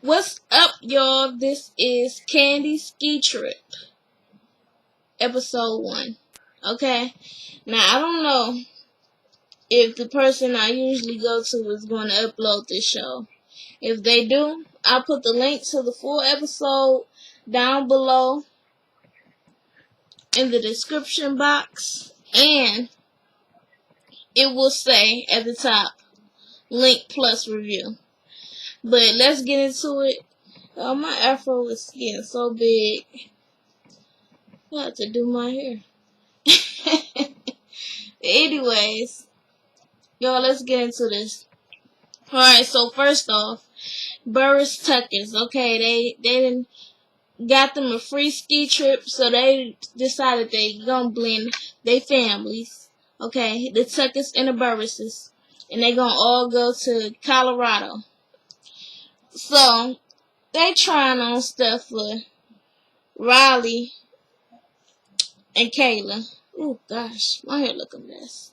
What's up, y'all? This is Kandi'S Ski Trip, episode 1. Okay? Now, I don't know if the person I usually go to is going to upload this show. If they do, I'll put the link to the full episode down below in the description box, and it will say at the top, link plus review. But let's get into it. Oh, my afro is getting so big. I have to do my hair. Anyways, y'all, let's get into this. Alright, so first off, Burris Tuckers, okay, they done got them a free ski trip, so they decided they gonna blend their families, okay, the Tuckers and the Burrises, and they gonna all go to Colorado. So, they trying on stuff for Riley and Kayla. Oh gosh, my hair look a mess.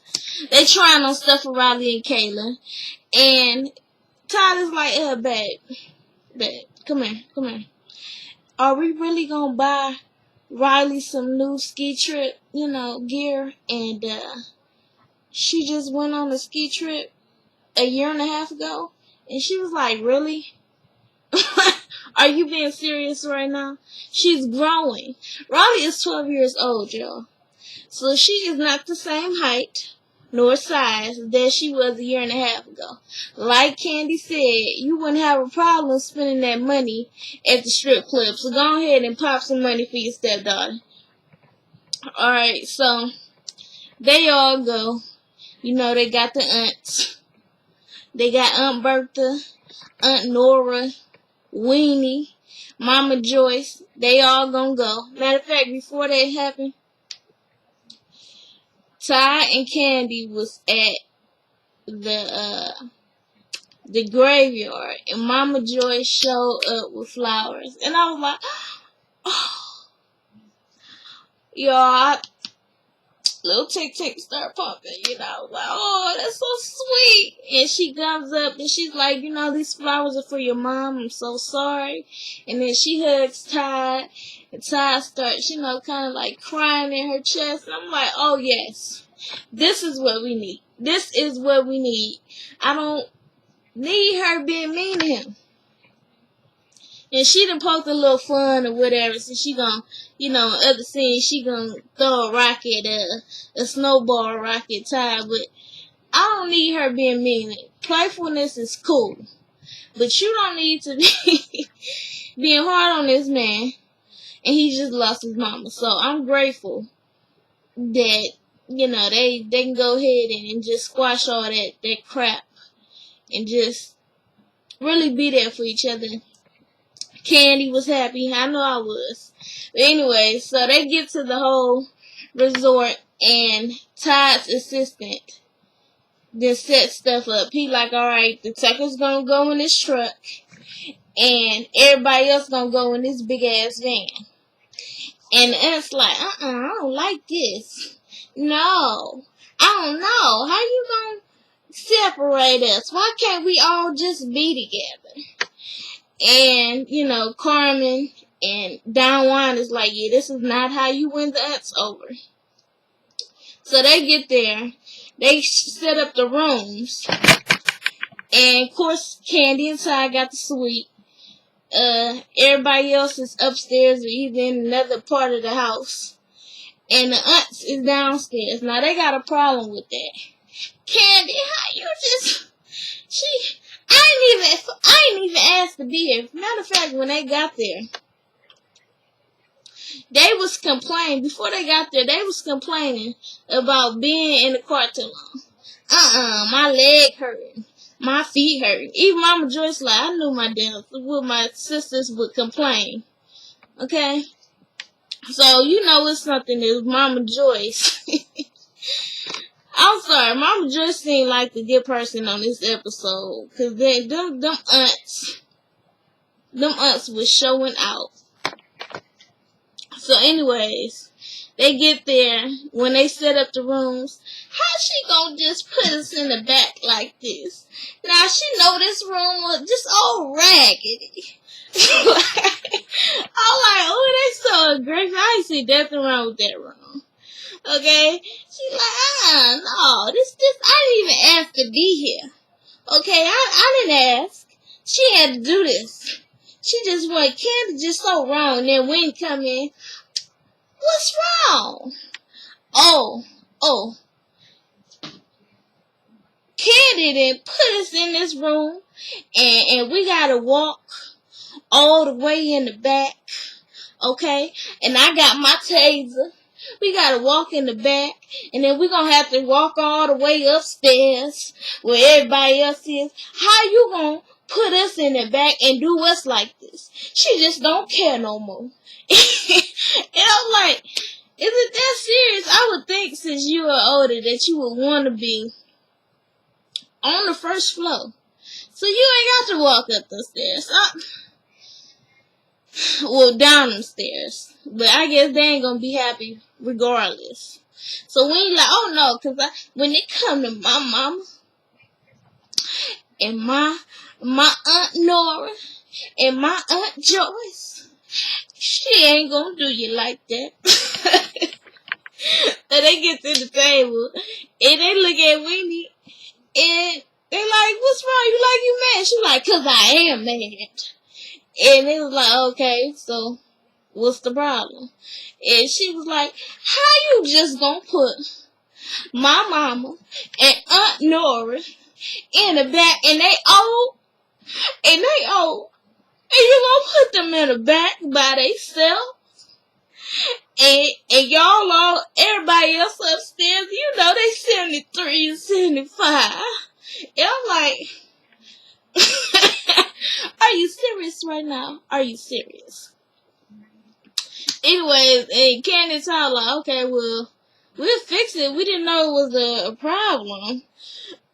They trying on stuff for Riley and Kayla, and Tyler's like, babe, come here. Are we really gonna buy Riley some new ski trip, gear? And she just went on a ski trip a year and a half ago, and she was like, really? Are you being serious right now? She's growing. Riley is 12 years old, y'all. So she is not the same height nor size that she was a year and a half ago. Like Kandi said, you wouldn't have a problem spending that money at the strip club. So go ahead and pop some money for your stepdaughter. Alright, so they all go. They got the aunts. They got Aunt Bertha, Aunt Nora, Weenie, Mama Joyce. They all gonna go. Matter of fact, before that happened, Ty and Kandi was at the graveyard, and Mama Joyce showed up with flowers, and I was like, oh, y'all, little tick start pumping, I was like, oh, that's so sweet. And she comes up and she's like, these flowers are for your mom, I'm so sorry. And then she hugs Ty, and Ty starts, kind of like crying in her chest. And I'm like, oh yes, this is what we need. This is what we need. I don't need her being mean to him. And she done poked a little fun or whatever, so she gonna, other scene, she gonna throw a rocket, a snowball rocket Ty, but I don't need her being mean. Playfulness is cool, but you don't need to be being hard on this man, and he just lost his mama. So I'm grateful that, they can go ahead and just squash all that crap and just really be there for each other. Kandi was happy. I know I was. But anyway, so they get to the whole resort, and Todd's assistant then set stuff up. He like, alright, the Tucker's gonna go in this truck, and everybody else gonna go in this big ass van. And the aunt's like, I don't like this. No, I don't know. How you gonna separate us? Why can't we all just be together? And, Carmen and Don Juan is like, yeah, this is not how you win the aunts over. So they get there. They set up the rooms. And, of course, Kandi and Ty got the suite. Everybody else is upstairs or either in another part of the house. And the aunts is downstairs. Now, they got a problem with that. Kandi, how you just... I ain't even asked to be here. Matter of fact, when they got there, they was complaining. Before they got there, they was complaining about being in the car too long. My leg hurting. My feet hurting. Even Mama Joyce, like, I knew my sisters would complain. Okay? So, it's something that Mama Joyce... I'm sorry, Mama Joyce seemed like the good person on this episode, cause them aunts was showing out. So anyways, they get there, when they set up the rooms, how she gonna just put us in the back like this? Now she know this room was just all raggedy. I'm like, oh, they so aggressive. I ain't see nothing wrong with that room. Okay? She's like, no, I didn't even ask to be here. Okay, I didn't ask. She had to do this. She just went, Candy just so wrong. And then Wayne come in, what's wrong? Oh, Candy didn't put us in this room, and we gotta walk all the way in the back, okay? And I got my taser. We gotta walk in the back, and then we gonna have to walk all the way upstairs where everybody else is. How you gonna put us in the back and do us like this? She just don't care no more. And I'm like, is it that serious? I would think since you are older that you would want to be on the first floor. So you ain't got to walk up the stairs. Well, down them stairs. But I guess they ain't gonna be happy regardless. So when you like, oh no, cause when it come to my mama and my aunt Nora and my aunt Joyce, she ain't gonna do you like that. So they get to the table and they look at Winnie and they like, what's wrong? You mad? She like, cause I am mad. And it was like, okay, so what's the problem? And she was like, how you just gonna put my mama and Aunt Nora in the back and they old, and you gonna put them in the back by themselves? And y'all all, everybody else upstairs, you know they 73 and 75. And I'm like, are you serious right now? Are you serious? Anyways, and Candi'S like, okay, well, we'll fix it. We didn't know it was a problem.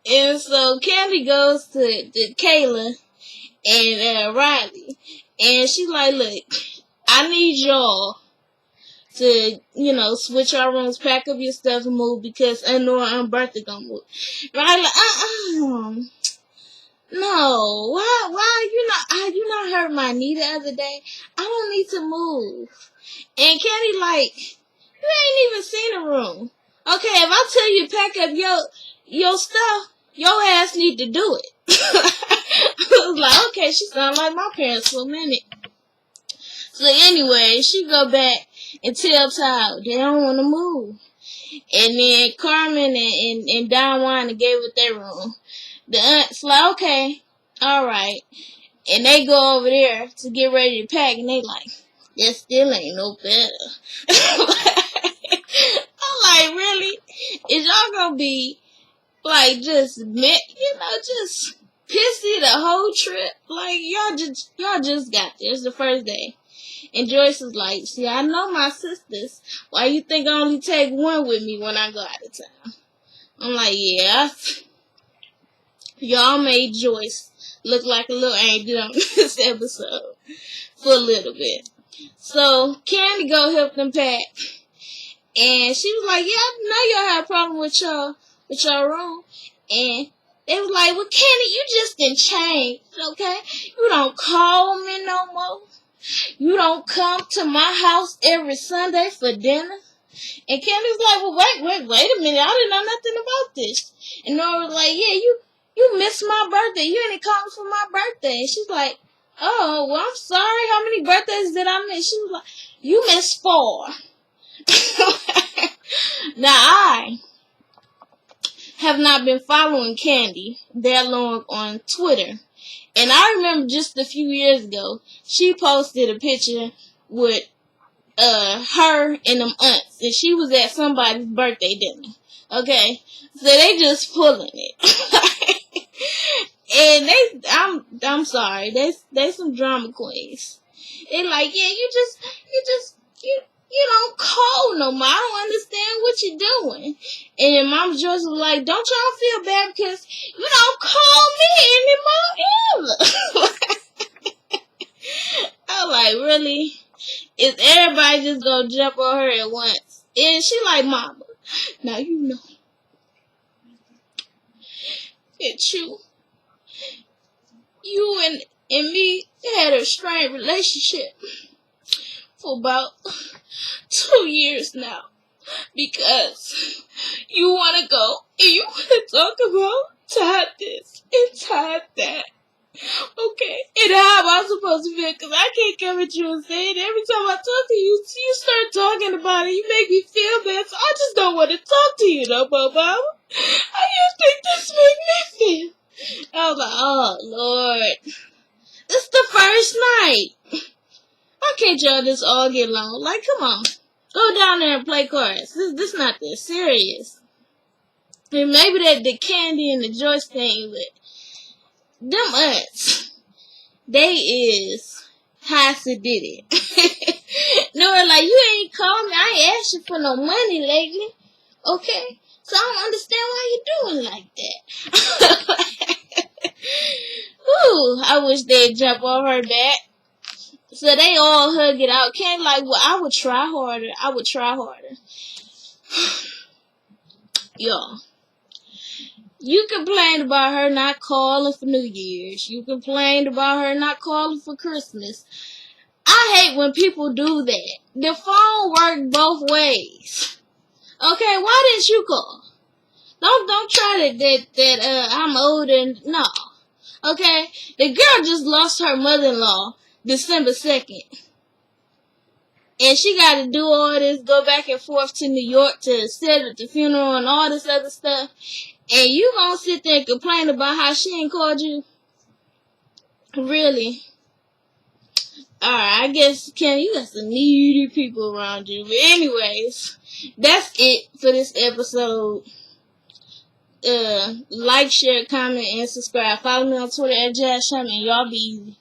And so Candy goes to Kayla and Riley. And she's like, look, I need y'all to, switch our rooms, pack up your stuff and move because I know Aunt Bertha gonna move. Riley, no, why you not hurt my knee the other day? I don't need to move. And Candy like, you ain't even seen the room. Okay, if I tell you to pack up your stuff, your ass need to do it. I was like, okay, she sound like my parents for a minute. So anyway, she go back and tell Todd they don't want to move. And then Carmen and Don Juan gave it their room. The aunt's like, okay, alright. And they go over there to get ready to pack, and they like, that still ain't no better. I'm like, really? Is y'all gonna be, like, just pissy the whole trip? Like, y'all just got there. It's the first day. And Joyce is like, see, I know my sisters. Why you think I only take one with me when I go out of town? I'm like, yeah. Y'all made Joyce look like a little angel on this episode for a little bit. So Candy go help them pack, and she was like, "Yeah, I know y'all have a problem with your room." And they was like, "Well, Candy, you just didn't change, okay? You don't call me no more. You don't come to my house every Sunday for dinner." And Candy was like, "Well, wait a minute. I didn't know nothing about this." And Nora was like, "Yeah, you missed my birthday. You didn't call me for my birthday." And she's like, "Oh, well, I'm sorry. How many birthdays did I miss?" She was like, "You missed 4. Now, I have not been following Candy that long on Twitter. And I remember just a few years ago, she posted a picture with her and them aunts. And she was at somebody's birthday dinner. Okay? So they just pulling it. And I'm sorry, they some drama queens. They like, yeah, you don't call no more. I don't understand what you're doing. And then Mama Joyce was like, don't y'all feel bad because you don't call me anymore either. I'm like, really? Is everybody just gonna jump on her at once? And she like, Mama, now you know it's you and me had a strained relationship for about 2 years now. Because you want to go and you want to talk about Todd this and Todd that. Okay, and how am I supposed to feel? Because I can't come at you and say it. Every time I talk to you, you start talking about it. You make me feel bad, so I just don't want to talk to you no more, Mama. How you think this make me feel? I was like, oh, Lord. This is the first night. Why can't y'all just all get along? Like, come on. Go down there and play cards. This not that serious. And maybe that the Candy and the Joyce thing, but them aunts, they is Hassa did it. No, like, you ain't called me. I ain't asked you for no money lately. Okay? So I don't understand why you doing like that. Ooh, I wish they'd jump on her back. So they all hug it out. Can't like, well, I would try harder. Y'all. You complained about her not calling for New Year's. You complained about her not calling for Christmas. I hate when people do that. The phone worked both ways. Okay, why didn't you call? Don't try that I'm old and no. Okay? The girl just lost her mother-in-law December 2nd. And she got to do all this, go back and forth to New York to sit at the funeral and all this other stuff. And you gonna sit there and complain about how she ain't called you? Really? Alright, I guess, Ken, you got some needy people around you. But anyways, that's it for this episode. Like, share, comment, and subscribe. Follow me on Twitter at JazzShaman, and y'all be easy.